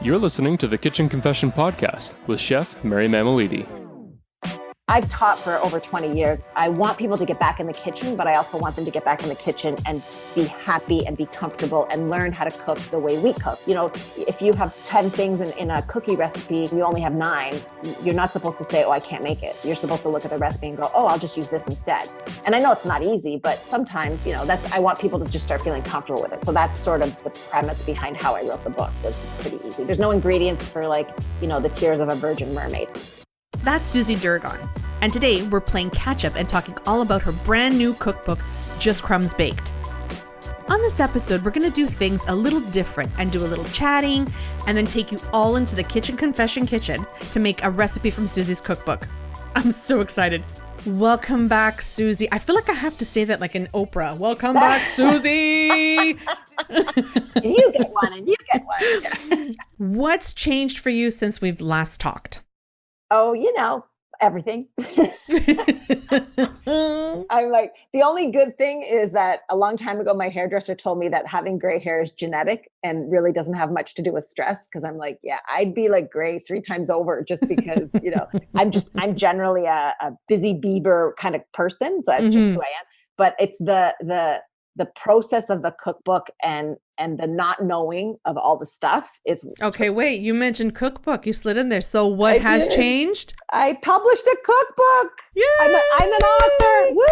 You're listening to the Kitchen Confession Podcast with Chef Mary Mammoliti. I've taught for over 20 years. I want people to get back in the kitchen, but I also want them to get back in the kitchen and be happy and be comfortable and learn how to cook the way we cook. You know, if you have 10 things in a cookie recipe, you only have 9, you're not supposed to say, oh, I can't make it. You're supposed to look at the recipe and go, oh, I'll just use this instead. And I know it's not easy, but sometimes, I want people to just start feeling comfortable with it. So that's sort of the premise behind how I wrote the book. Was pretty easy. There's no ingredients for the tears of a virgin mermaid. That's Suzie Durigon, and today we're playing catch up and talking all about her brand new cookbook, Just Crumbs Baked. On this episode, we're going to do things a little different and do a little chatting, and then take you all into the Kitchen Confession kitchen to make a recipe from Suzie's cookbook. I'm so excited. Welcome back, Suzie. I feel like I have to say that like in Oprah. Welcome back, Suzie. And you get one, and you get one. What's changed for you since we've last talked? Oh, everything. I'm like, the only good thing is that a long time ago, my hairdresser told me that having gray hair is genetic and really doesn't have much to do with stress. Cause I'm like, yeah, I'd be like gray 3 times over just because, I'm generally a busy beaver kind of person. So that's just who I am. But it's the process of the cookbook and the not knowing of all the stuff is... Okay, wait, you mentioned cookbook. You slid in there. So what has changed? I published a cookbook. Yeah, I'm an author. Woo!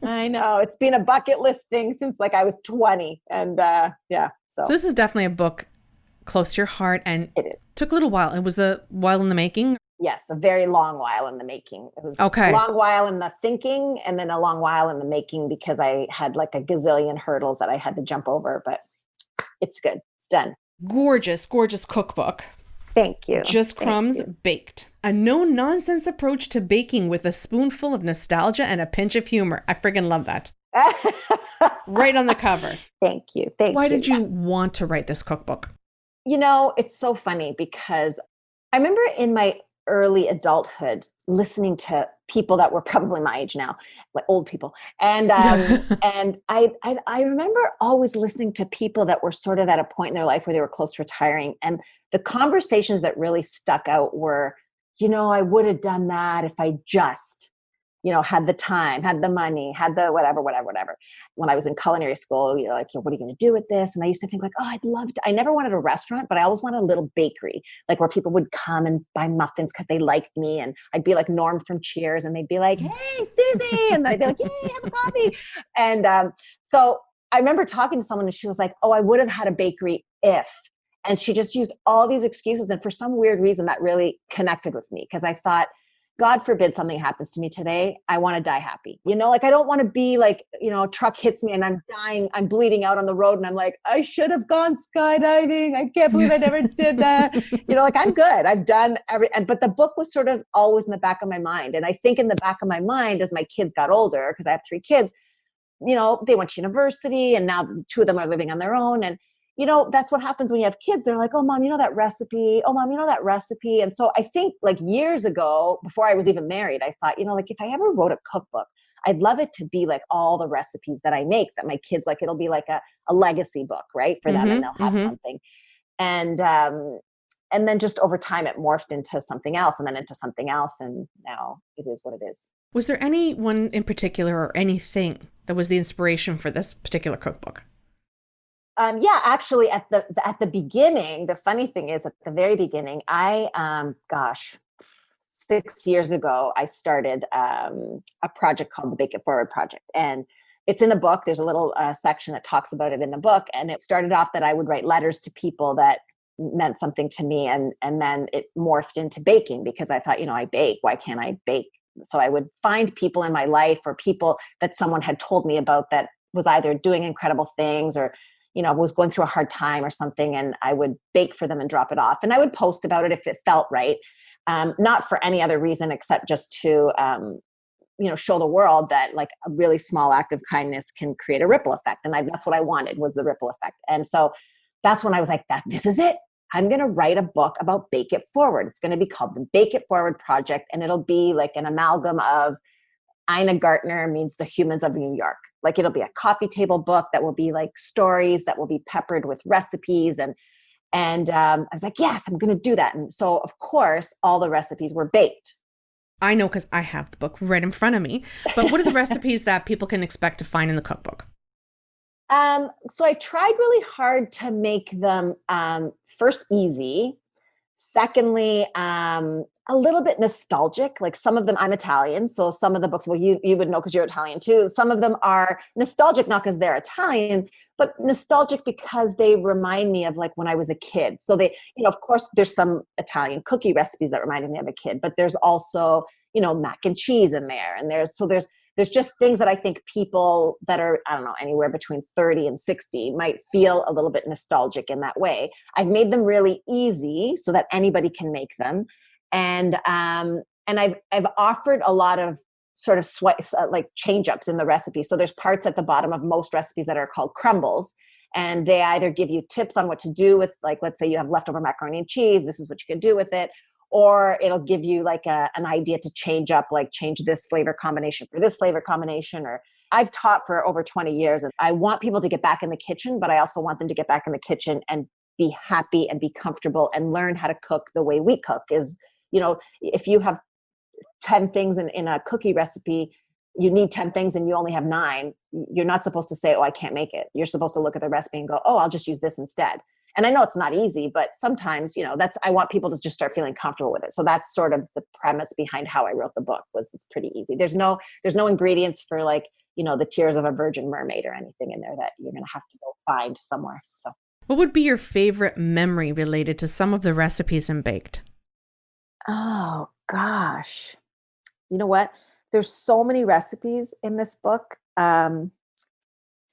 I know. It's been a bucket list thing since I was 20. And So this is definitely a book close to your heart. And it is. Took a little while. It was a while in the making. Yes, a very long while in the making. It was a long while in the thinking and then a long while in the making because I had like a gazillion hurdles that I had to jump over, but it's good. It's done. Gorgeous, gorgeous cookbook. Thank you. Just Crumbs Baked. A no-nonsense approach to baking with a spoonful of nostalgia and a pinch of humor. I friggin' love that. Right on the cover. Thank you. Why did you want to write this cookbook? It's so funny because I remember in my early adulthood listening to people that were probably my age now, like old people. And and I remember always listening to people that were sort of at a point in their life where they were close to retiring. And the conversations that really stuck out were, I would have done that if I just, had the time, had the money, had the whatever. When I was in culinary school, what are you going to do with this? And I used to think I'd love to, I never wanted a restaurant, but I always wanted a little bakery, where people would come and buy muffins because they liked me. And I'd be like Norm from Cheers and they'd be like, hey, Suzie. And I'd be like, yay, have a coffee. And so I remember talking to someone and she was like, oh, I would have had a bakery if. And she just used all these excuses. And for some weird reason that really connected with me because I thought, God forbid something happens to me today. I want to die happy. I don't want to be a truck hits me and I'm dying. I'm bleeding out on the road and I'm like, I should have gone skydiving. I can't believe I never did that. I'm good. I've done but the book was sort of always in the back of my mind. And I think in the back of my mind, as my kids got older, because I have 3 kids, they went to university and now 2 of them are living on their own. And that's what happens when you have kids. They're like, oh, mom, that recipe. Oh, mom, that recipe. And so I think years ago, before I was even married, I thought, if I ever wrote a cookbook, I'd love it to be all the recipes that I make that my kids it'll be like a legacy book, right? For them and they'll have something. And then just over time, it morphed into something else and then into something else. And now it is what it is. Was there anyone in particular or anything that was the inspiration for this particular cookbook? Actually at the beginning, the funny thing is at the very beginning, 6 years ago, I started a project called the Bake It Forward Project. And it's in the book. There's a little section that talks about it in the book. And it started off that I would write letters to people that meant something to me. And then it morphed into baking because I thought, I bake. Why can't I bake? So I would find people in my life or people that someone had told me about that was either doing incredible things or was going through a hard time or something, and I would bake for them and drop it off. And I would post about it if it felt right, not for any other reason except just to, show the world that a really small act of kindness can create a ripple effect. And that's what I wanted, was the ripple effect. And so that's when I was like, this is it. I'm going to write a book about Bake It Forward. It's going to be called the Bake It Forward Project. And it'll be an amalgam of Ina Gartner means the humans of New York. Like it'll be a coffee table book that will be like stories that will be peppered with recipes. And I was like, yes, I'm going to do that. And so of course, all the recipes were baked. I know, because I have the book right in front of me. But what are the recipes that people can expect to find in the cookbook? So I tried really hard to make them first easy. Secondly, a little bit nostalgic. Like some of them, I'm Italian, so some of the books, well, you would know because you're Italian too. Some of them are nostalgic, not because they're Italian, but nostalgic because they remind me of like when I was a kid. So they, of course, there's some Italian cookie recipes that reminded me of a kid, but there's also, mac and cheese in there, and there's just things that I think people that are, I don't know, anywhere between 30 and 60 might feel a little bit nostalgic in that way. I've made them really easy so that anybody can make them. And I've offered a lot of sort of like change ups in the recipe. So there's parts at the bottom of most recipes that are called crumbles. And they either give you tips on what to do with, like, let's say you have leftover macaroni and cheese, this is what you can do with it. Or it'll give you like an idea to change up, like change this flavor combination for this flavor combination. Or I've taught for over 20 years, and I want people to get back in the kitchen, but I also want them to get back in the kitchen and be happy and be comfortable and learn how to cook the way we cook. Is, if you have 10 things in a cookie recipe, you need 10 things and you only have 9. You're not supposed to say, oh, I can't make it. You're supposed to look at the recipe and go, oh, I'll just use this instead. And I know it's not easy, but sometimes, I want people to just start feeling comfortable with it. So that's sort of the premise behind how I wrote the book. Was it's pretty easy. There's no ingredients for like, the tears of a virgin mermaid or anything in there that you're going to have to go find somewhere. So what would be your favorite memory related to some of the recipes in Baked? Oh gosh. You know what? There's so many recipes in this book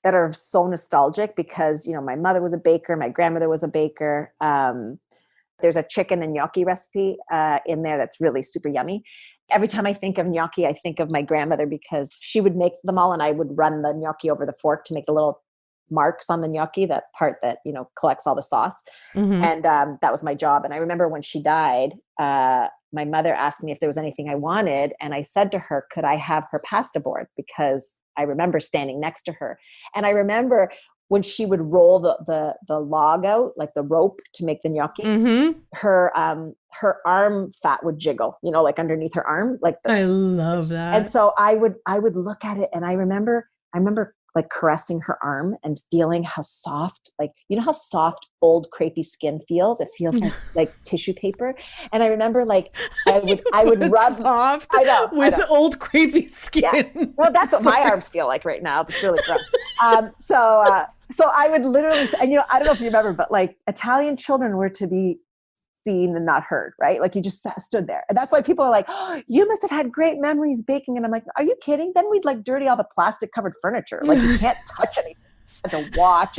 that are so nostalgic because, my mother was a baker, my grandmother was a baker. There's a chicken and gnocchi recipe in there that's really super yummy. Every time I think of gnocchi, I think of my grandmother because she would make them all and I would run the gnocchi over the fork to make the little marks on the gnocchi, that part that, collects all the sauce. Mm-hmm. And that was my job. And I remember when she died, my mother asked me if there was anything I wanted. And I said to her, could I have her pasta board? Because I remember standing next to her. And I remember when she would roll the log out, like the rope to make the gnocchi, mm-hmm. her arm fat would jiggle, like underneath her arm. I love that. And so I would look at it and I remember like caressing her arm and feeling how soft, like, how soft old crepey skin feels. It feels like tissue paper. And I remember like I would rub soft with old crepey skin. Yeah. Well, that's what my arms feel like right now. It's really gross. So I would literally, and I don't know if you remember, but like Italian children were to be seen and not heard, right? Like you just stood there. And that's why people are like, oh, you must have had great memories baking. And I'm like, are you kidding? Then we'd like dirty all the plastic covered furniture. Like you can't touch anything. You have to watch.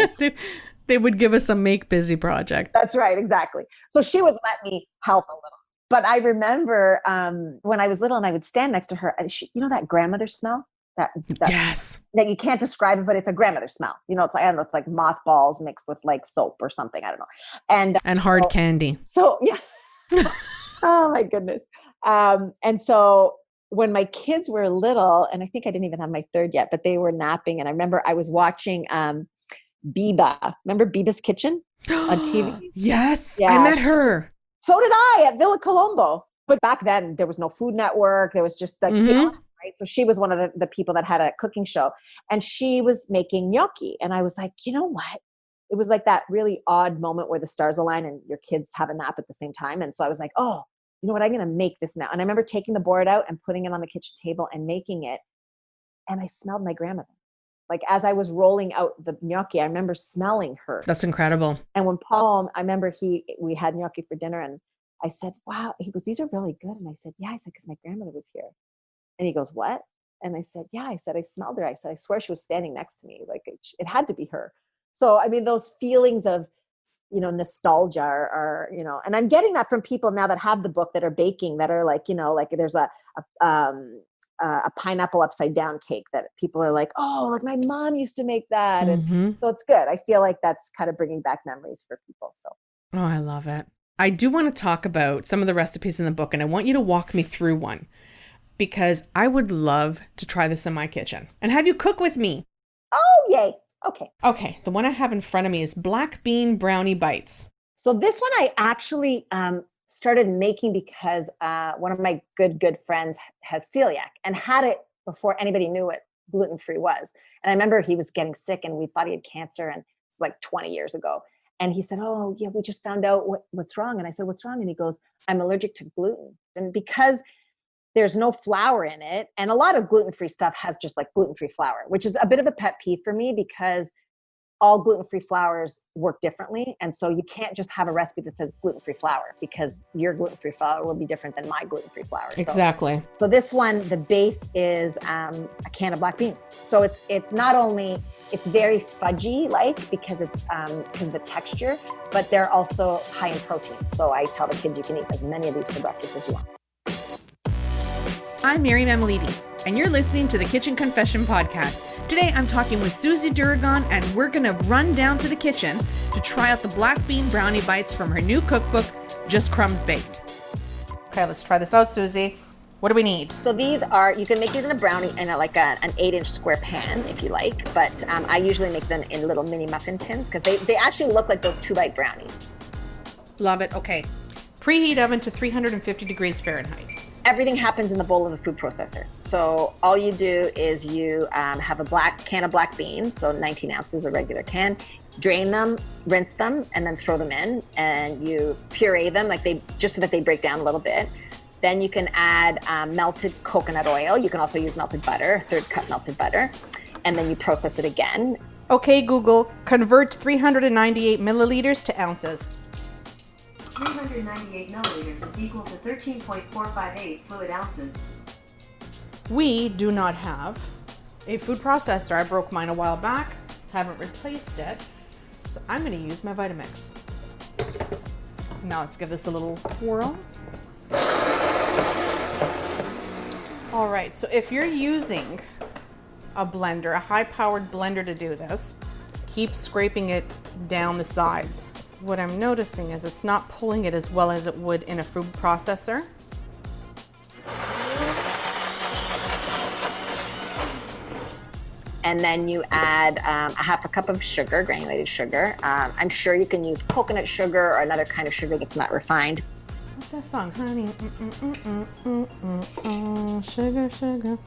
They would give us a make busy project. That's right. Exactly. So she would let me help a little. But I remember when I was little and I would stand next to her, that grandmother smell? That yes. That you can't describe it, but it's a grandmother smell. It's like, I don't know, it's like mothballs mixed with like soap or something. I don't know. And hard candy. So yeah. Oh my goodness. And so when my kids were little, and I think I didn't even have my third yet, but they were napping. And I remember I was watching Biba. Remember Biba's Kitchen on TV? Yes. Yeah, I met her. So did I at Villa Colombo. But back then there was no Food Network. There was just like mm-hmm. Right? So she was one of the people that had a cooking show and she was making gnocchi. And I was like, you know what? It was like that really odd moment where the stars align and your kids have a nap at the same time. And so I was like, oh, you know what? I'm going to make this now. And I remember taking the board out and putting it on the kitchen table and making it. And I smelled my grandmother. Like as I was rolling out the gnocchi, I remember smelling her. That's incredible. And when Paul, I remember we had gnocchi for dinner and I said, wow, he goes, these are really good. And I said, yeah, I said, because my grandmother was here. And he goes, what? And I said, yeah, I said, I smelled her. I said, I swear she was standing next to me. Like it had to be her. So, I mean, those feelings of, nostalgia are, and I'm getting that from people now that have the book that are baking that are like, like there's a pineapple upside down cake that people are like, oh, like my mom used to make that. Mm-hmm. And so it's good. I feel like that's kind of bringing back memories for people. So. Oh, I love it. I do want to talk about some of the recipes in the book and I want you to walk me through one. because I would love to try this in my kitchen and have you cook with me. Oh, yay. Okay. Okay, the one I have in front of me is Black Bean Brownie Bites. So this one I actually started making because one of my good friends has celiac and had it before anybody knew what gluten-free was. And I remember he was getting sick and we thought he had cancer, and it's like 20 years ago. And he said, oh yeah, we just found out what's wrong. And I said, what's wrong? And he goes, I'm allergic to gluten. And because there's no flour in it, and a lot of gluten-free stuff has just like gluten-free flour, which is a bit of a pet peeve for me because all gluten-free flours work differently. And so you can't just have a recipe that says gluten-free flour because your gluten-free flour will be different than my gluten-free flour. Exactly. So this one, the base is a can of black beans. So it's not only, it's very fudgy like because it's because of the texture, but they're also high in protein. So I tell the kids you can eat as many of these for breakfast as you want. I'm Miriam Amelidi, and you're listening to the Kitchen Confession Podcast. Today, I'm talking with Suzie Durigon, and we're going to run down to the kitchen to try out the Black Bean Brownie Bites from her new cookbook, Just Crumbs Baked. Okay, let's try this out, Suzie. What do we need? So these are, you can make these in a brownie in like an 8-inch square pan if you like, but I usually make them in little mini muffin tins because they actually look like those 2-bite brownies. Love it. Okay. Preheat oven to 350 degrees Fahrenheit. Everything happens in the bowl of the food processor. So all you do is you have a can of black beans, so 19 ounces, a regular can, drain them, rinse them, and then throw them in, and you puree them just so that they break down a little bit. Then you can add melted coconut oil. You can also use melted butter, 1/3 cup melted butter, and then you process it again. Okay, Google, convert 398 milliliters to ounces. 398 milliliters is equal to 13.458 fluid ounces. We do not have a food processor. I broke mine a while back, haven't replaced it, so I'm going to use my Vitamix. Now let's give this a little whirl. All right, so if you're using a blender, a high-powered blender to do this, keep scraping it down the sides. What I'm noticing is it's not pulling it as well as it would in a food processor. And then you add a 1/2 cup of sugar, granulated sugar. I'm sure you can use coconut sugar or another kind of sugar that's not refined. What's that song? Honey, sugar, sugar.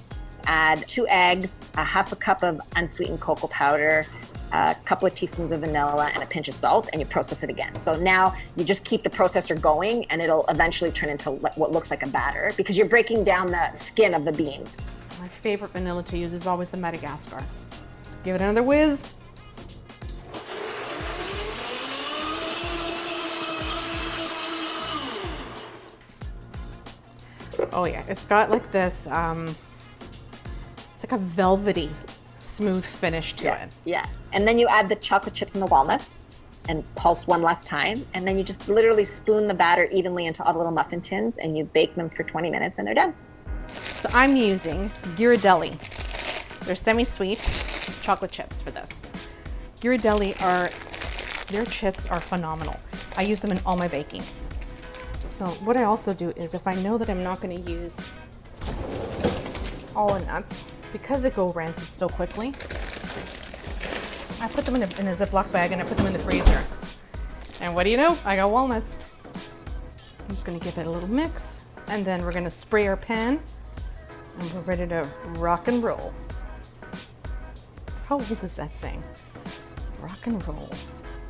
Add 2 eggs, a 1/2 cup of unsweetened cocoa powder, a couple of teaspoons of vanilla, and a pinch of salt, and you process it again. So now you just keep the processor going, and it'll eventually turn into what looks like a batter because you're breaking down the skin of the beans. My favorite vanilla to use is always the Madagascar. Let's give it another whiz. Oh yeah, it's got like this, it's like a velvety, smooth finish to it. Yeah, and then you add the chocolate chips and the walnuts and pulse one last time. And then you just literally spoon the batter evenly into all the little muffin tins and you bake them for 20 minutes and they're done. So I'm using Ghirardelli. They're semi-sweet chocolate chips for this. Ghirardelli their chips are phenomenal. I use them in all my baking. So what I also do is if I know that I'm not going to use all the nuts, because they go rancid so quickly, I put them in a Ziploc bag and I put them in the freezer. And what do you know? I got walnuts. I'm just going to give it a little mix, and then we're going to spray our pan, and we're ready to rock and roll. How old is that saying? Rock and roll.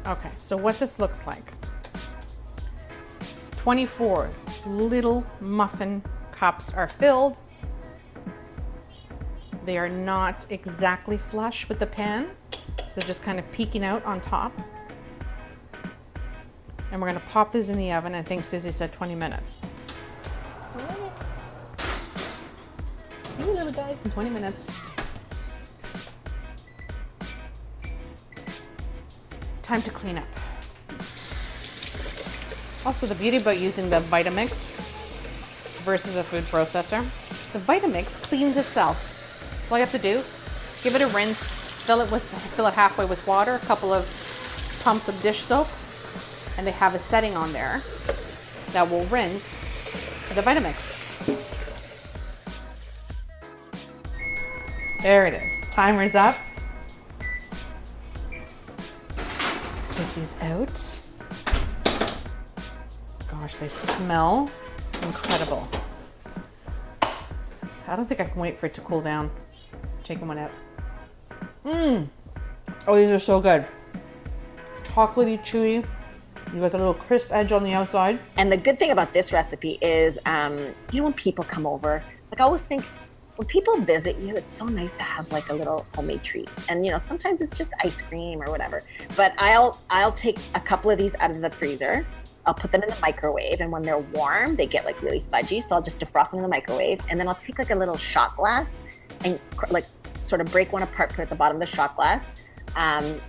Okay, so what this looks like. 24 little muffin cups are filled. They are not exactly flush with the pan, so they're just kind of peeking out on top. And we're gonna pop these in the oven. I think Suzie said 20 minutes. See you little guys in 20 minutes. Time to clean up. Also, the beauty about using the Vitamix versus a food processor, the Vitamix cleans itself. So all you have to do, give it a rinse, fill it halfway with water, a couple of pumps of dish soap, and they have a setting on there that will rinse the Vitamix. There it is. Timer's up. Take these out. Gosh, they smell incredible. I don't think I can wait for it to cool down. Taking one out. Oh, these are so good. Chocolatey, chewy. You got the little crisp edge on the outside. And the good thing about this recipe is, when people come over, like I always think when people visit you, it's so nice to have like a little homemade treat. And sometimes it's just ice cream or whatever. But I'll take a couple of these out of the freezer. I'll put them in the microwave, and when they're warm, they get like really fudgy. So I'll just defrost them in the microwave, and then I'll take like a little shot glass and like sort of break one apart, put it at the bottom of the shot glass.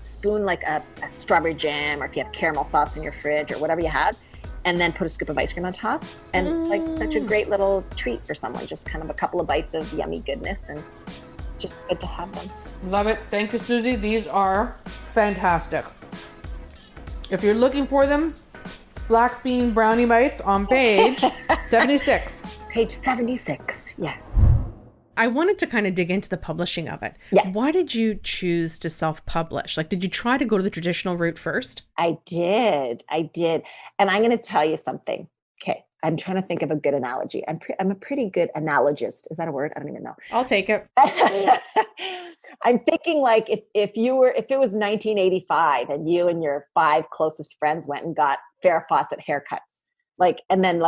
Spoon like a strawberry jam, or if you have caramel sauce in your fridge or whatever you have, and then put a scoop of ice cream on top. And it's like such a great little treat for someone, just kind of a couple of bites of yummy goodness, and it's just good to have them. Love it. Thank you, Suzie. These are fantastic. If you're looking for them, Black Bean Brownie Bites on page 76. Page 76, yes. I wanted to kind of dig into the publishing of it. Yes. Why did you choose to self-publish? Like, did you try to go to the traditional route first? I did. And I'm going to tell you something. Okay. I'm trying to think of a good analogy. I'm a pretty good analogist. Is that a word? I don't even know. I'll take it. I'm thinking like if it was 1985 and you and your 5 closest friends went and got Farrah Fawcett haircuts, and then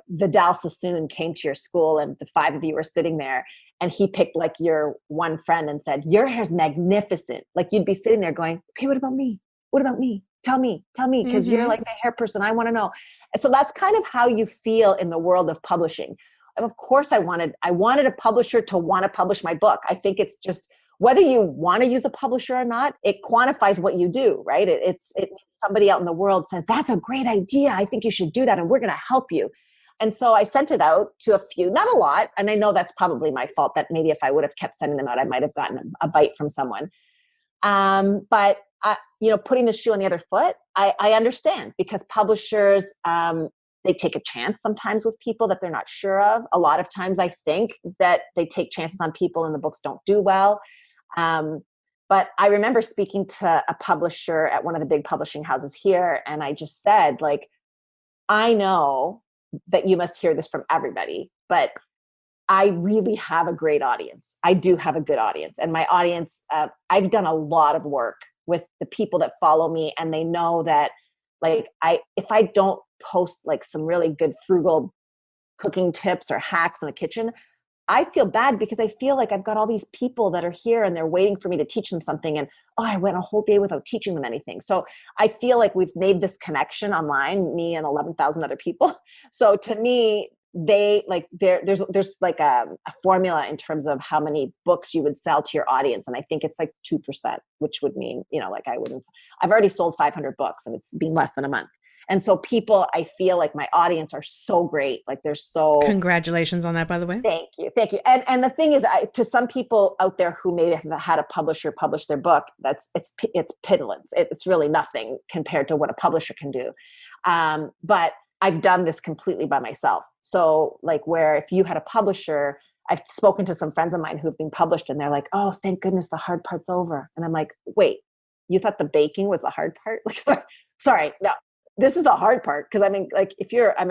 Vidal Sassoon came to your school and the 5 of you were sitting there and he picked like your one friend and said, your hair's magnificent. Like you'd be sitting there going, okay, what about me? What about me? Tell me, because you're like the hair person. I want to know. And so that's kind of how you feel in the world of publishing. And of course I wanted a publisher to want to publish my book. I think it's just, whether you want to use a publisher or not, it quantifies what you do, right? It means somebody out in the world says, that's a great idea. I think you should do that. And we're going to help you. And so I sent it out to a few, not a lot. And I know that's probably my fault, that maybe if I would have kept sending them out, I might have gotten a bite from someone. But putting the shoe on the other foot, I understand, because publishers, they take a chance sometimes with people that they're not sure of. A lot of times I think that they take chances on people and the books don't do well. But I remember speaking to a publisher at one of the big publishing houses here. And I just said, I know that you must hear this from everybody, but I really have a great audience. I do have a good audience. And my audience, I've done a lot of work with the people that follow me, and they know that if I don't post some really good frugal cooking tips or hacks in the kitchen, I feel bad, because I feel like I've got all these people that are here and they're waiting for me to teach them something. And I went a whole day without teaching them anything. So I feel like we've made this connection online, me and 11,000 other people. So to me, there's a formula in terms of how many books you would sell to your audience. And I think it's 2%, which would mean, I've already sold 500 books and it's been less than a month. And so people, I feel like my audience are so great. They're so... Congratulations on that, by the way. Thank you. And the thing is, to some people out there who may have had a publisher publish their book, it's piddlings. It's really nothing compared to what a publisher can do. But I've done this completely by myself. So where if you had a publisher, I've spoken to some friends of mine who've been published and they're like, oh, thank goodness the hard part's over. And I'm like, wait, you thought the baking was the hard part? Sorry, no. This is the hard part, because I'm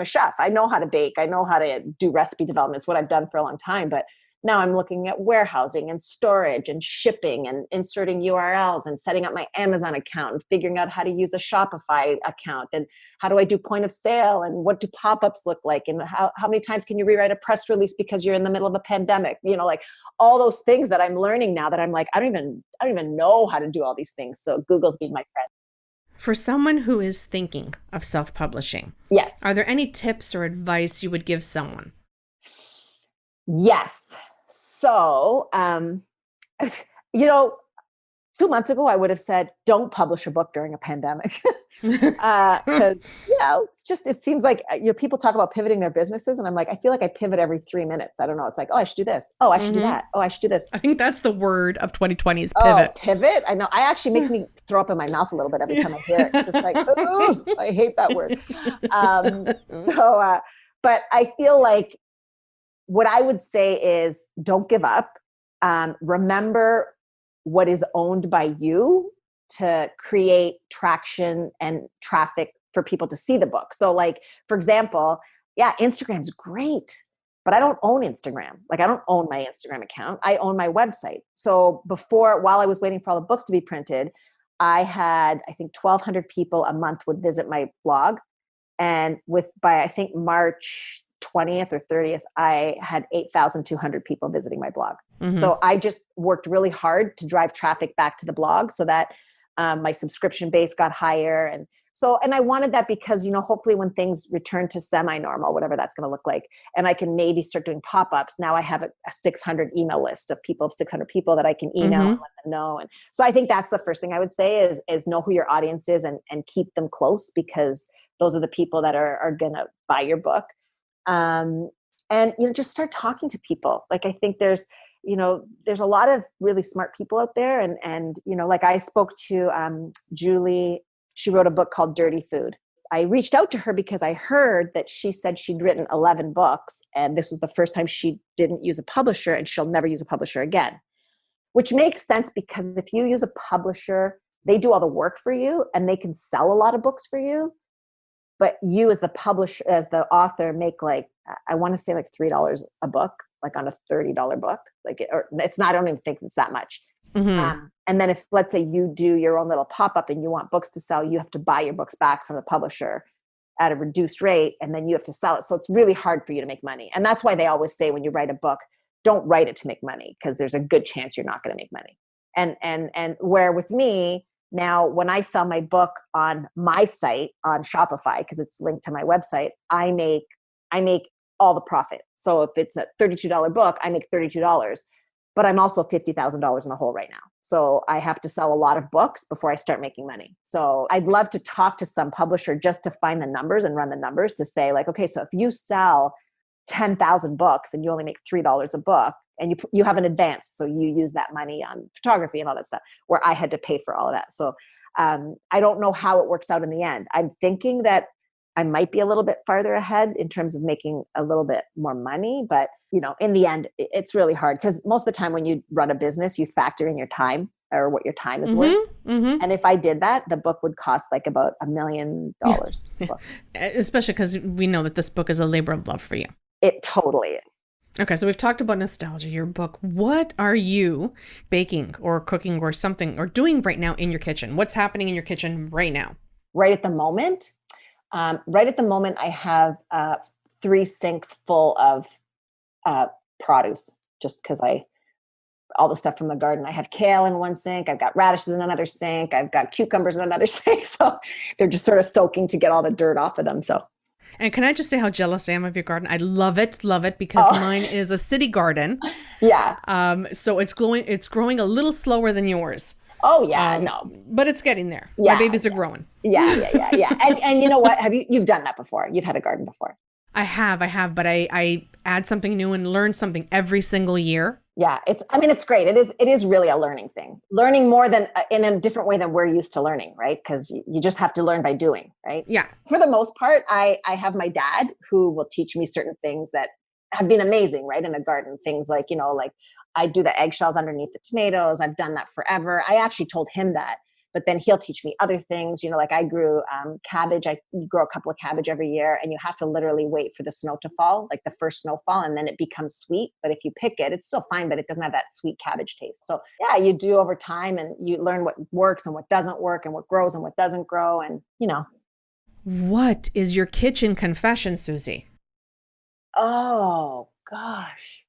a chef. I know how to bake. I know how to do recipe development. It's what I've done for a long time. But now I'm looking at warehousing and storage and shipping and inserting URLs and setting up my Amazon account and figuring out how to use a Shopify account and how do I do point of sale and what do pop-ups look like and how many times can you rewrite a press release because you're in the middle of a pandemic? All those things that I'm learning now that I'm I don't even know how to do all these things. So Google's been my friend. For someone who is thinking of self-publishing, yes, are there any tips or advice you would give someone? Yes. So, 2 months ago, I would have said, don't publish a book during a pandemic. Because, it seems like people talk about pivoting their businesses. And I'm I feel like I pivot every 3 minutes. I don't know. It's oh, I should do this. Oh, I should do that. Oh, I should do this. I think that's the word of 2020 is pivot. Oh, pivot. I know. I actually makes me throw up in my mouth a little bit every time I hear it. It's oh, I hate that word. But I feel like what I would say is don't give up. remember what is owned by you to create traction and traffic for people to see the book. So like, for example, yeah, Instagram's great, but I don't own Instagram. Like I don't own my Instagram account. I own my website. So while I was waiting for all the books to be printed, I had, I think 1,200 people a month would visit my blog. And by I think March 20th or 30th, I had 8,200 people visiting my blog. Mm-hmm. So I just worked really hard to drive traffic back to the blog so that my subscription base got higher. And I wanted that because, hopefully when things return to semi-normal, whatever that's going to look like, and I can maybe start doing pop-ups. Now I have a 600 email list of 600 people that I can email and let them know. And so I think that's the first thing I would say is know who your audience is and keep them close, because those are the people that are going to buy your book. And, just start talking to people. Like, I think there's a lot of really smart people out there. And like I spoke to Julie. She wrote a book called Dirty Food. I reached out to her because I heard that she said she'd written 11 books, and this was the first time she didn't use a publisher, and she'll never use a publisher again, which makes sense because if you use a publisher, they do all the work for you and they can sell a lot of books for you. But you as the publisher, as the author, make like, I want to say like $3 a book, like on a $30 book. It's not, I don't even think it's that much. Mm-hmm. And then if, let's say you do your own little pop-up and you want books to sell, you have to buy your books back from the publisher at a reduced rate, and then you have to sell it. So it's really hard for you to make money. And that's why they always say when you write a book, don't write it to make money, because there's a good chance you're not going to make money. And where with me now, when I sell my book on my site on Shopify, because it's linked to my website, I make all the profit. So if it's a $32 book, I make $32. But I'm also $50,000 in the hole right now. So I have to sell a lot of books before I start making money. So I'd love to talk to some publisher just to find the numbers and run the numbers to say like, okay, so if you sell 10,000 books and you only make $3 a book, and you have an advance, so you use that money on photography and all that stuff, where I had to pay for all of that. So I don't know how it works out in the end. I'm thinking that I might be a little bit farther ahead in terms of making a little bit more money. But, in the end, it's really hard because most of the time when you run a business, you factor in your time or what your time is worth. Mm-hmm. And if I did that, the book would cost like about $1 million. Especially because we know that this book is a labor of love for you. It totally is. Okay, so we've talked about nostalgia, your book. What are you baking or cooking or something or doing right now in your kitchen? What's happening in your kitchen right now? Right at the moment? I have 3 sinks full of produce, just because all the stuff from the garden. I have kale in one sink. I've got radishes in another sink. I've got cucumbers in another sink. So they're just sort of soaking to get all the dirt off of them. So. And can I just say how jealous I am of your garden? I love it, because mine is a city garden. Yeah. So it's growing a little slower than yours. Oh yeah, no. But it's getting there. Yeah, my babies are growing. Yeah. And you know what? You've done that before? You've had a garden before? I have, but I add something new and learn something every single year. Yeah, it's great. It is really a learning thing. Learning more than in a different way than we're used to learning, right? Because you just have to learn by doing, right? Yeah. For the most part, I have my dad who will teach me certain things that have been amazing, right? In the garden, things like, like I do the eggshells underneath the tomatoes. I've done that forever. I actually told him that, but then he'll teach me other things. Like I grew cabbage. I grow a couple of cabbage every year, and you have to literally wait for the snow to fall, like the first snowfall, and then it becomes sweet. But if you pick it, it's still fine, but it doesn't have that sweet cabbage taste. So yeah, you do over time, and you learn what works and what doesn't work, and what grows and what doesn't grow. And What is your kitchen confession, Suzie? Oh gosh.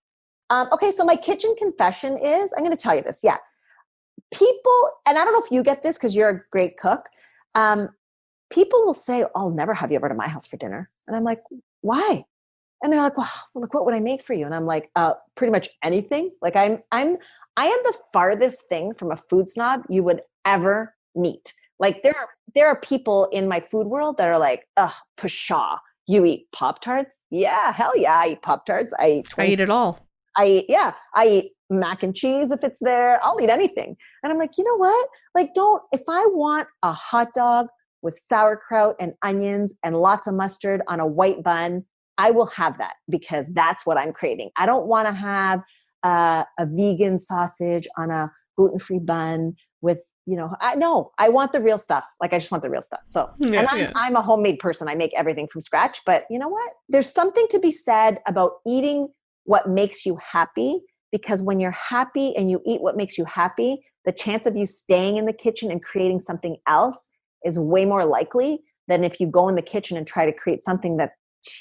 Okay, so my kitchen confession is, I'm going to tell you this. Yeah. People, and I don't know if you get this because you're a great cook. People will say, I'll never have you over to my house for dinner. And I'm like, why? And they're like, well, look, what would I make for you? And I'm like, pretty much anything. Like I am the farthest thing from a food snob you would ever meet. Like there are people in my food world that are like, pshaw, you eat Pop-Tarts? Yeah, hell yeah, I eat Pop-Tarts. I eat it all. I eat mac and cheese if it's there. I'll eat anything. And I'm like, you know what? Like, if I want a hot dog with sauerkraut and onions and lots of mustard on a white bun, I will have that because that's what I'm craving. I don't want to have a vegan sausage on a gluten-free bun with, I want the real stuff. Like, I just want the real stuff. So, I'm a homemade person. I make everything from scratch, but you know what? There's something to be said about eating what makes you happy, because when you're happy and you eat what makes you happy, the chance of you staying in the kitchen and creating something else is way more likely than if you go in the kitchen and try to create something that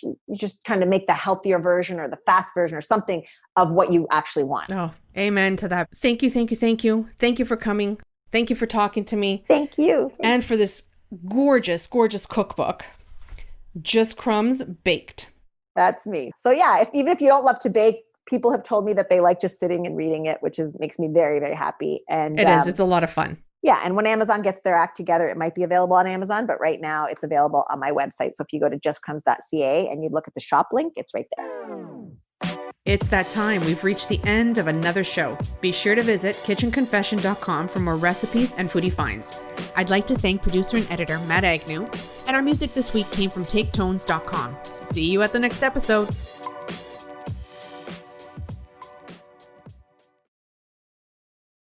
you just kind of make the healthier version or the fast version or something of what you actually want. Oh, amen to that. Thank you. Thank you for coming. Thank you for talking to me. Thank you. And for this gorgeous, gorgeous cookbook, Just Crumbs Baked. That's me. So yeah, even if you don't love to bake, people have told me that they like just sitting and reading it, which makes me very, very happy. And it is. It's a lot of fun. Yeah. And when Amazon gets their act together, it might be available on Amazon, but right now it's available on my website. So if you go to justcrumbs.ca and you look at the shop link, it's right there. It's that time. We've reached the end of another show. Be sure to visit kitchenconfession.com for more recipes and foodie finds. I'd like to thank producer and editor Matt Agnew, and our music this week came from taketones.com. See you at the next episode.